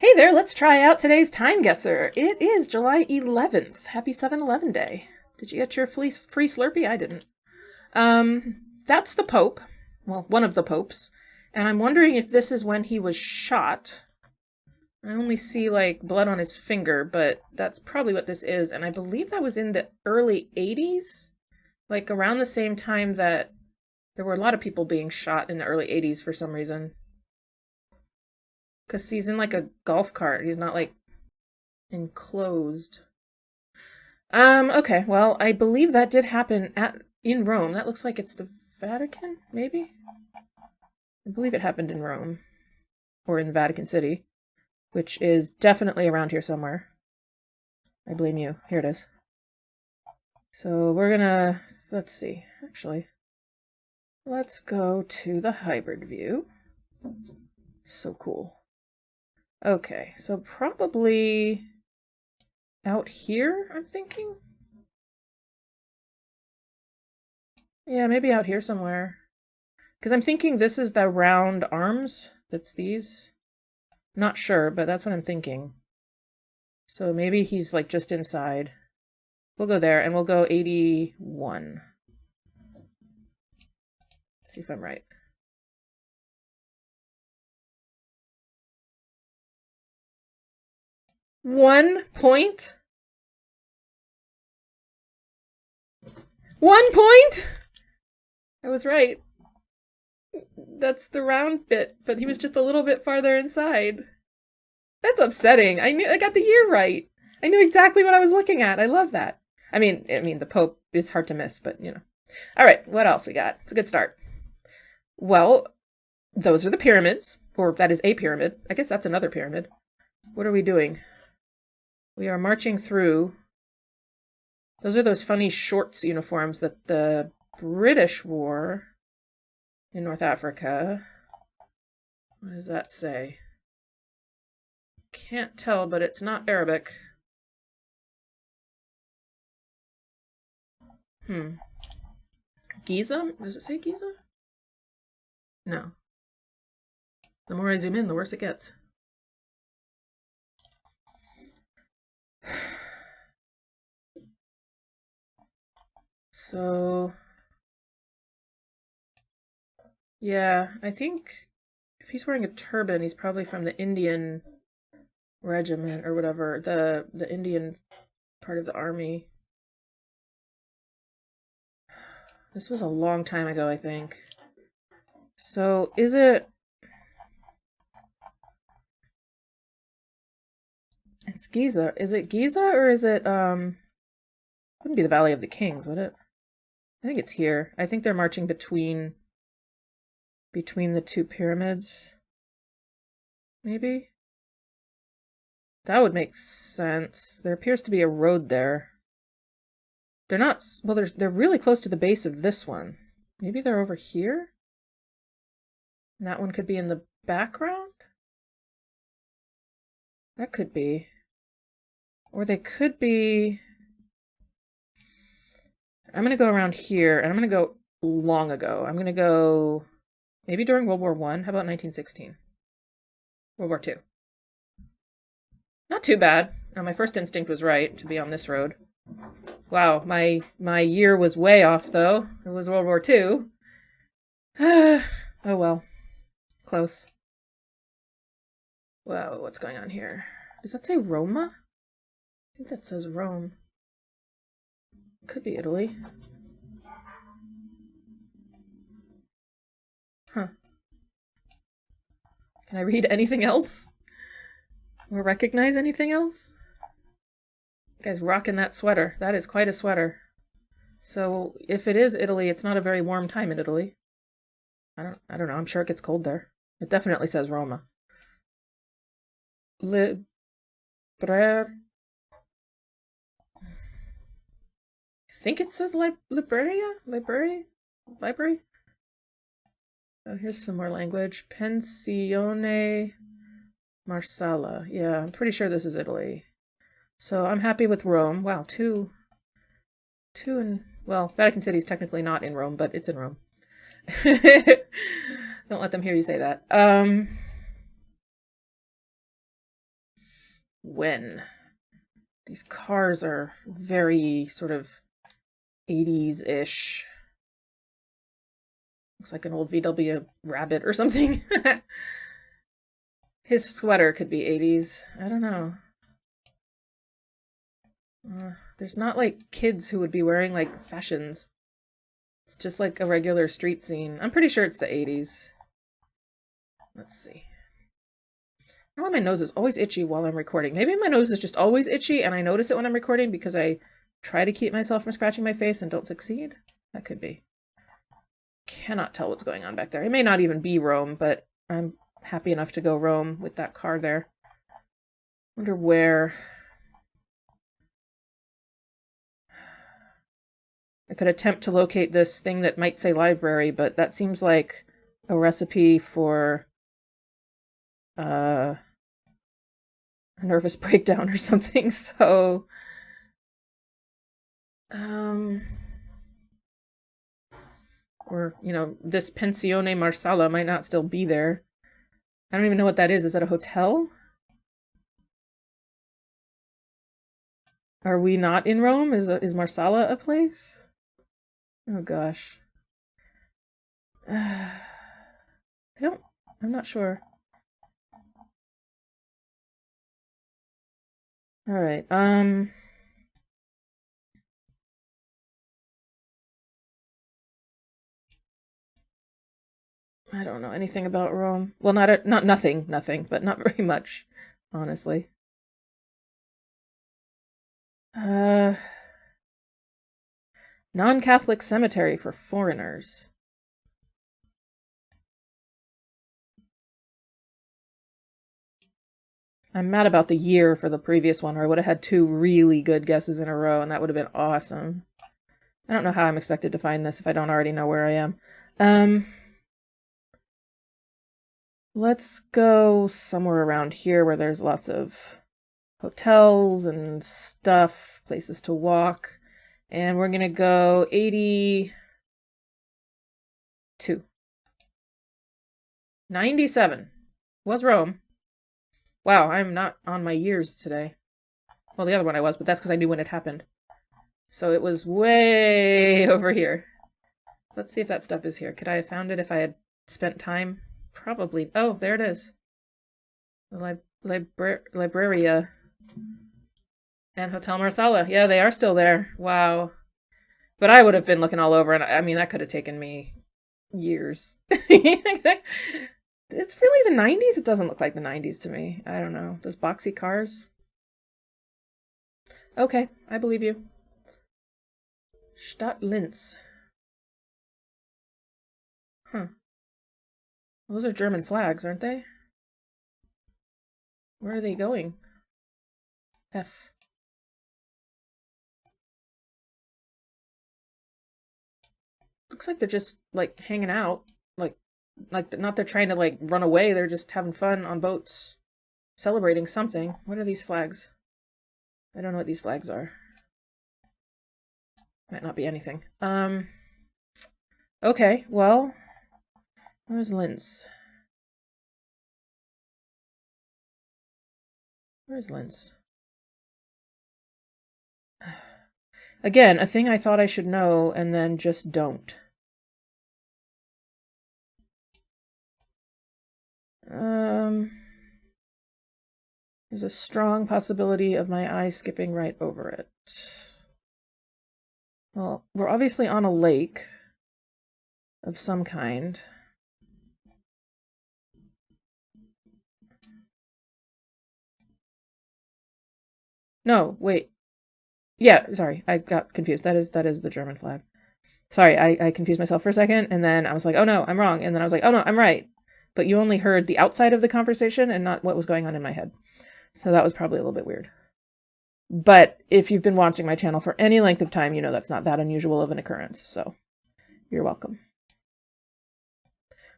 Hey there, let's try out today's time guesser. It is July 11th. Happy 7-Eleven day. Did you get your free Slurpee? I didn't. That's the Pope. Well, one of the popes. And I'm wondering if this is when he was shot. I only see, like, blood on his finger, but that's probably what this is. And I believe that was in the early 80s? Like, around the same time that there were a lot of people being shot in the early 80s for some reason. Because he's in, like, a golf cart. He's not, like, enclosed. Okay, well, I believe that did happen in Rome. That looks like it's the Vatican, maybe? I believe it happened in Rome. Or in Vatican City. Which is definitely around here somewhere. I blame you. Here it is. So we're gonna... Let's see, actually. Let's go to the hybrid view. So cool. Okay, so probably out here, I'm thinking? Yeah, maybe out here somewhere. Because I'm thinking this is the round arms. That's these. Not sure, but that's what I'm thinking. So maybe he's like just inside. We'll go there and we'll go 81. See if I'm right. One point? 1 point? I was right. That's the round bit, but he was just a little bit farther inside. That's upsetting. I got the year right. I knew exactly what I was looking at. I love that. I mean, the Pope is hard to miss, but you know. All right, what else we got? It's a good start. Well, those are the pyramids, or that is a pyramid. I guess that's another pyramid. What are we doing? We are marching through. Those are those funny shorts uniforms that the British wore in North Africa. What does that say? Can't tell, but it's not Arabic. Giza? Does it say Giza? No. The more I zoom in, the worse it gets. So... yeah, I think if he's wearing a turban, he's probably from the Indian regiment or whatever, the Indian part of the army. This was a long time ago, I think. So, is it... It's Giza. Is it Giza or is it, wouldn't be the Valley of the Kings, would it? I think it's here. I think they're marching between the two pyramids. Maybe? That would make sense. There appears to be a road there. They're not... well, they're really close to the base of this one. Maybe they're over here? And that one could be in the background? That could be. Or they could be... I'm going to go around here, and I'm going to go long ago. I'm going to go... maybe during World War I. How about 1916? World War II. Not too bad. Now, my first instinct was right, to be on this road. Wow, my year was way off, though. It was World War II. Oh well. Close. Wow, what's going on here? Does that say Roma? I think that says Rome. Could be Italy. Huh. Can I read anything else? Or recognize anything else? You guys rocking that sweater. That is quite a sweater. So if it is Italy, it's not a very warm time in Italy. I don't know. I'm sure it gets cold there. It definitely says Roma. Librer. I think it says Libreria? Library? Oh, here's some more language. Pensione Marsala. Yeah, I'm pretty sure this is Italy. So I'm happy with Rome. Wow, two in... well, Vatican City is technically not in Rome, but it's in Rome. Don't let them hear you say that. when. These cars are very sort of 80s-ish. Looks like an old VW Rabbit or something. His sweater could be 80s. I don't know. There's not like kids who would be wearing like fashions. It's just like a regular street scene. I'm pretty sure it's the 80s. Let's see. I know why my nose is always itchy while I'm recording. Maybe my nose is just always itchy and I notice it when I'm recording because I try to keep myself from scratching my face and don't succeed. That could be. Cannot tell what's going on back there. It may not even be Rome, but I'm happy enough to go Rome with that car there. Wonder where. I could attempt to locate this thing that might say library, but that seems like a recipe for a nervous breakdown or something, so or, you know, this Pensione Marsala might not still be there. I don't even know what that is. Is that a hotel? Are we not in Rome? Is Marsala a place? Oh gosh. I'm not sure. All right. I don't know anything about Rome. Well, nothing, but not very much, honestly. Non-Catholic cemetery for foreigners. I'm mad about the year for the previous one, or I would have had 2 really good guesses in a row, and that would have been awesome. I don't know how I'm expected to find this if I don't already know where I am. Let's go somewhere around here where there's lots of hotels and stuff, places to walk. And we're going to go 82. 97. Was Rome. Wow, I'm not on my years today. Well, the other one I was, but that's because I knew when it happened. So it was way over here. Let's see if that stuff is here. Could I have found it if I had spent time? Probably. Oh, there it is. The Libraria and Hotel Marsala. Yeah, they are still there. Wow. But I would have been looking all over, and I mean, that could have taken me years. It's really the 90s? It doesn't look like the 90s to me. I don't know. Those boxy cars? Okay, I believe you. Stadt Linz. Huh. Those are German flags, aren't they? Where are they going? F. Looks like they're just, like, hanging out. Like not they're trying to, like, run away. They're just having fun on boats. Celebrating something. What are these flags? I don't know what these flags are. Might not be anything. Okay, well... Where's Linz? Where's Linz? Again, a thing I thought I should know and then just don't. There's a strong possibility of my eye skipping right over it. Well, we're obviously on a lake of some kind. No, wait. Yeah, sorry, I got confused. That is the German flag. Sorry, I confused myself for a second, and then I was like, oh no, I'm wrong. And then I was like, oh no, I'm right. But you only heard the outside of the conversation and not what was going on in my head. So that was probably a little bit weird. But if you've been watching my channel for any length of time, you know that's not that unusual of an occurrence. So you're welcome.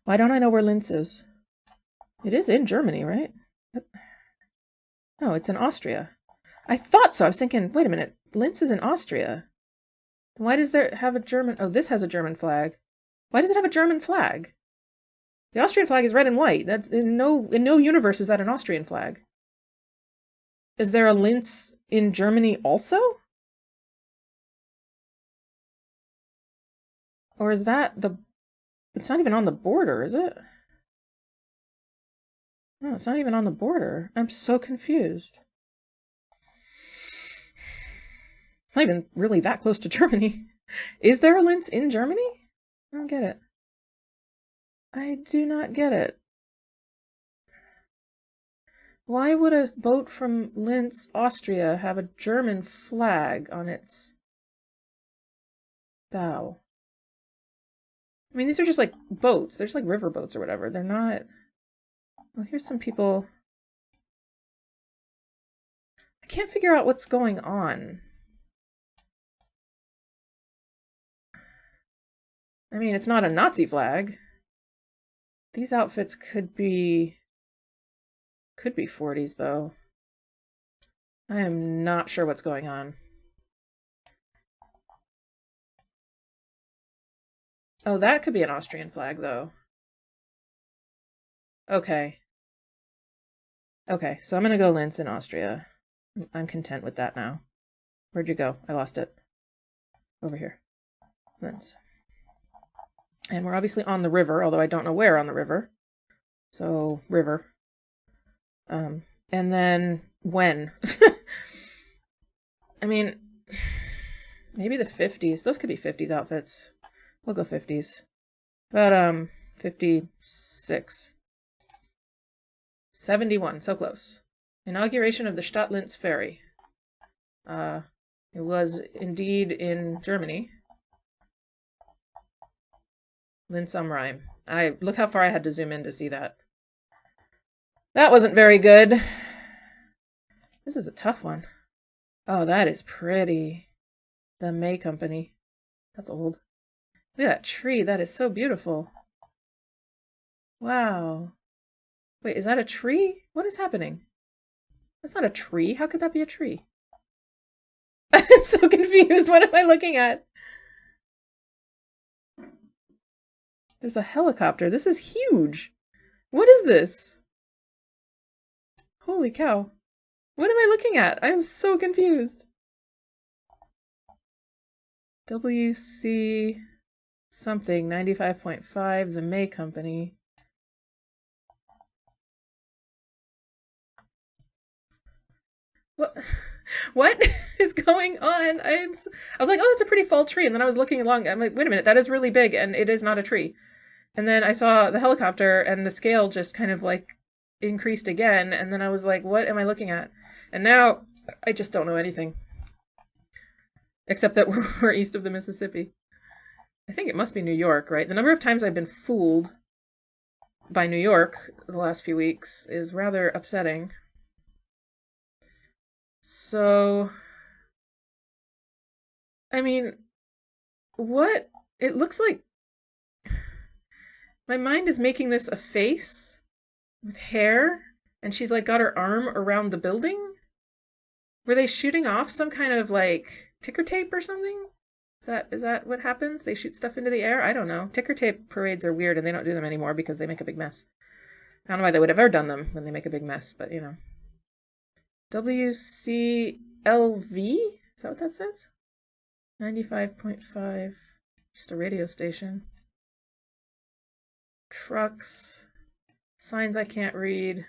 Why don't I know where Linz is? It is in Germany, right? No, it's in Austria. I thought so. I was thinking, wait a minute, Linz is in Austria. Why does there have a German... Oh, this has a German flag. Why does it have a German flag? The Austrian flag is red and white. That's in no universe is that an Austrian flag. Is there a Linz in Germany also? Or is that the... It's not even on the border, is it? No, it's not even on the border. I'm so confused. It's not even really that close to Germany. Is there a Linz in Germany? I don't get it. I do not get it. Why would a boat from Linz, Austria have a German flag on its bow? I mean, these are just like boats. They're just like river boats or whatever. They're not... Well, here's some people... I can't figure out what's going on. I mean, it's not a Nazi flag. These outfits could be 40s, though. I am not sure what's going on. Oh, that could be an Austrian flag, though. Okay. Okay, so I'm gonna go Linz in Austria. I'm content with that now. Where'd you go? I lost it. Over here. Linz. And we're obviously on the river, although I don't know where on the river. So, river. And then when? I mean, maybe the 50s. Those could be 50s outfits. We'll go 50s. But, 56. 71, so close. Inauguration of the Stadt Linz ferry. It was indeed in Germany. Linz am Rhein. Look how far I had to zoom in to see that. That wasn't very good. This is a tough one. Oh, that is pretty. The May Company. That's old. Look at that tree. That is so beautiful. Wow. Wait, is that a tree? What is happening? That's not a tree. How could that be a tree? I'm so confused. What am I looking at? There's a helicopter. This is huge. What is this? Holy cow. What am I looking at? I am so confused. WC something 95.5, the May Company. What is going on? I was like, oh, that's a pretty fall tree. And then I was looking along. I'm like, wait a minute, that is really big and it is not a tree. And then I saw the helicopter and the scale just kind of like increased again. And then I was like, what am I looking at? And now I just don't know anything. Except that we're east of the Mississippi. I think it must be New York, right? The number of times I've been fooled by New York the last few weeks is rather upsetting. So, I mean, what? It looks like my mind is making this a face with hair, and she's like got her arm around the building. Were they shooting off some kind of like ticker tape or something? Is that what happens? They shoot stuff into the air? I don't know. Ticker tape parades are weird and they don't do them anymore because they make a big mess. I don't know why they would have ever done them when they make a big mess, but you know. WCLV? Is that what that says? 95.5. Just a radio station. Trucks. Signs I can't read.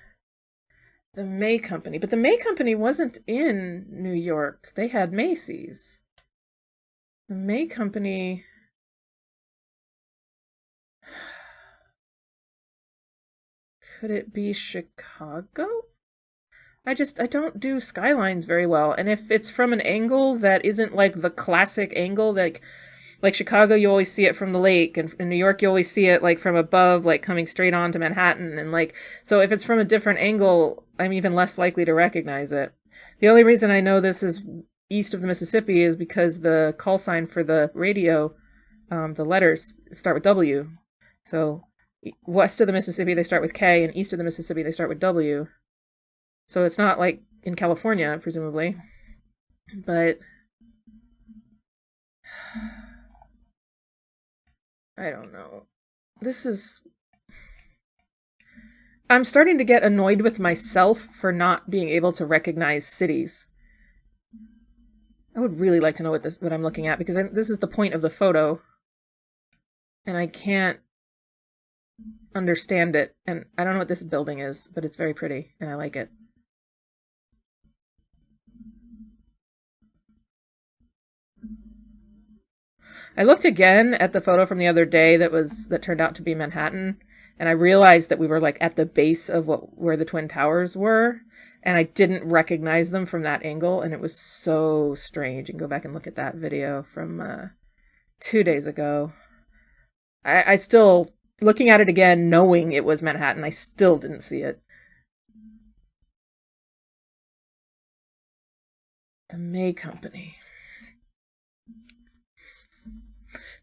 The May Company. But the May Company wasn't in New York. They had Macy's. The May Company... Could it be Chicago? I don't do skylines very well. And if it's from an angle that isn't like the classic angle, like Chicago, you always see it from the lake, and in New York, you always see it like from above, like coming straight on to Manhattan. And like, so if it's from a different angle, I'm even less likely to recognize it. The only reason I know this is east of the Mississippi is because the call sign for the radio, the letters start with W. So west of the Mississippi, they start with K, and east of the Mississippi, they start with W. So it's not like in California, presumably. But I don't know. This is... I'm starting to get annoyed with myself for not being able to recognize cities. I would really like to know what I'm looking at, because this is the point of the photo, and I can't understand it. And I don't know what this building is, but it's very pretty, and I like it. I looked again at the photo from the other day that turned out to be Manhattan, and I realized that we were like at the base of where the Twin Towers were, and I didn't recognize them from that angle, and it was so strange. You can go back and look at that video from 2 days ago. I still, looking at it again, knowing it was Manhattan, I still didn't see it. The May Company.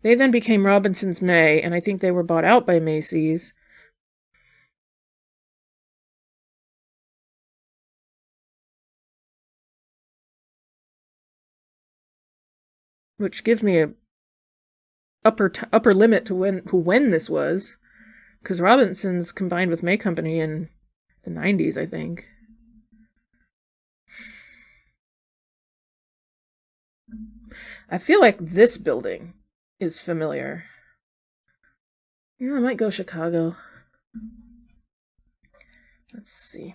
They then became Robinson's May, and I think they were bought out by Macy's. Which gives me a upper limit to when this was, because Robinson's combined with May Company in the 90s, I think. I feel like this building is familiar. Yeah, I might go Chicago. Let's see.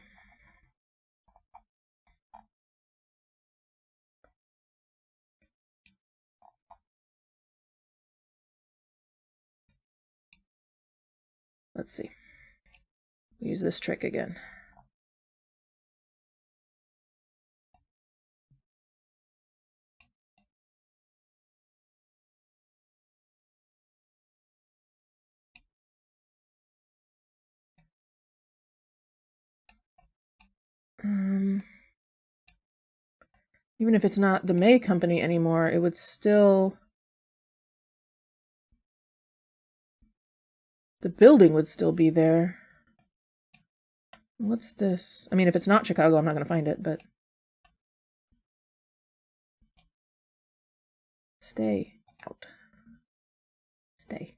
Let's see. Use this trick again. Even if it's not the May Company anymore, it would still... The building would still be there. What's this? I mean, if it's not Chicago, I'm not going to find it, but... Stay out. Stay.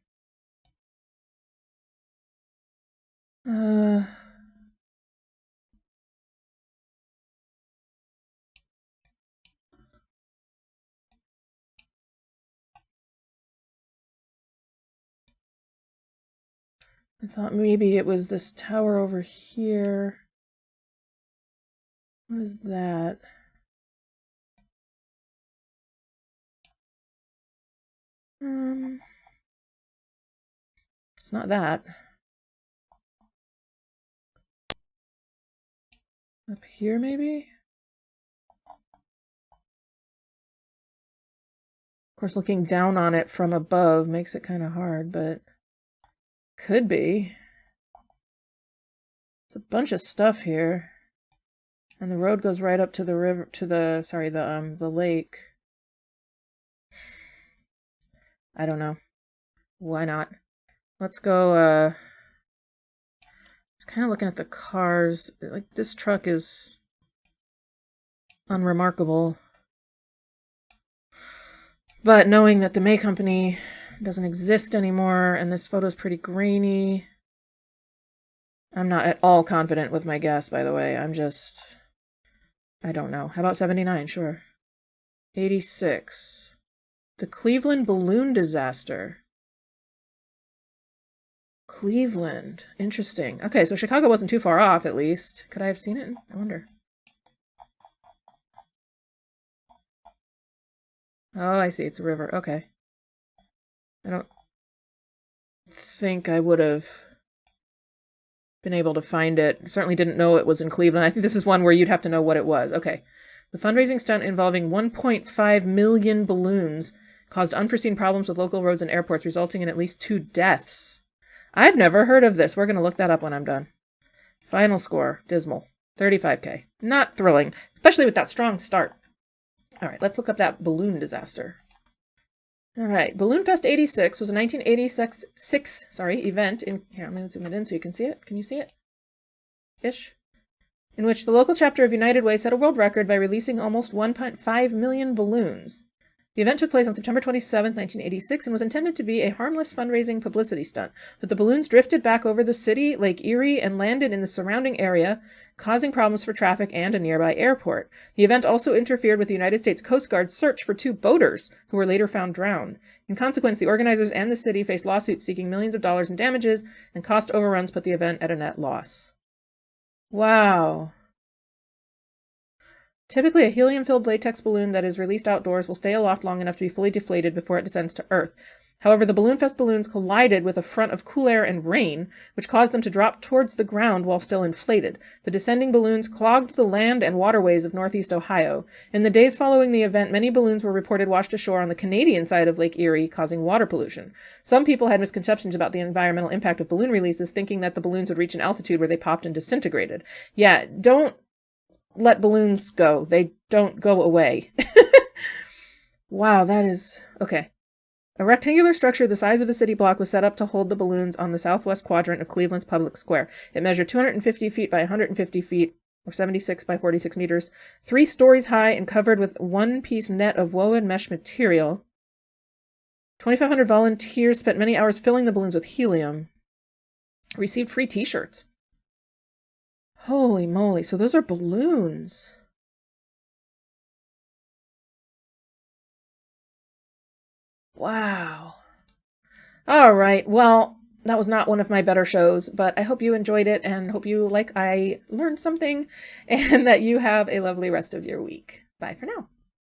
I thought maybe it was this tower over here. What is that? It's not that. Up here, maybe? Of course, looking down on it from above makes it kind of hard, but could be. It's a bunch of stuff here. And the road goes right up to the river, to the lake. I don't know. Why not? Let's go, just kind of looking at the cars. Like, this truck is unremarkable. But knowing that the May Company doesn't exist anymore, and this photo's pretty grainy, I'm not at all confident with my guess, by the way. I don't know. How about 79? Sure. 86. The Cleveland balloon disaster. Cleveland. Interesting. Okay, so Chicago wasn't too far off, at least. Could I have seen it? I wonder. Oh, I see. It's a river. Okay. I don't think I would have been able to find it. Certainly didn't know it was in Cleveland. I think this is one where you'd have to know what it was. Okay. The fundraising stunt involving 1.5 million balloons caused unforeseen problems with local roads and airports, resulting in at least 2 deaths. I've never heard of this. We're going to look that up when I'm done. Final score, dismal. 35K. Not thrilling, especially with that strong start. All right, let's look up that balloon disaster. All right, Balloon Fest 86 was a 1986 event in... Here, I'm going to zoom it in so you can see it. Can you see it? Ish. In which the local chapter of United Way set a world record by releasing almost 1.5 million balloons. The event took place on September 27, 1986, and was intended to be a harmless fundraising publicity stunt, but the balloons drifted back over the city, Lake Erie, and landed in the surrounding area, causing problems for traffic and a nearby airport. The event also interfered with the United States Coast Guard's search for 2 boaters, who were later found drowned. In consequence, the organizers and the city faced lawsuits seeking millions of dollars in damages, and cost overruns put the event at a net loss. Wow. Typically, a helium-filled latex balloon that is released outdoors will stay aloft long enough to be fully deflated before it descends to Earth. However, the Balloonfest balloons collided with a front of cool air and rain, which caused them to drop towards the ground while still inflated. The descending balloons clogged the land and waterways of northeast Ohio. In the days following the event, many balloons were reported washed ashore on the Canadian side of Lake Erie, causing water pollution. Some people had misconceptions about the environmental impact of balloon releases, thinking that the balloons would reach an altitude where they popped and disintegrated. Yeah, don't let balloons go. They don't go away. Wow, that is... Okay. A rectangular structure the size of a city block was set up to hold the balloons on the southwest quadrant of Cleveland's public square. It measured 250 feet by 150 feet, or 76 by 46 meters, 3 stories high and covered with one-piece net of woven mesh material. 2,500 volunteers spent many hours filling the balloons with helium. Received free t-shirts. Holy moly, so those are balloons. Wow. All right, well, that was not one of my better shows, but I hope you enjoyed it and hope you, like I learned something, and that you have a lovely rest of your week. Bye for now.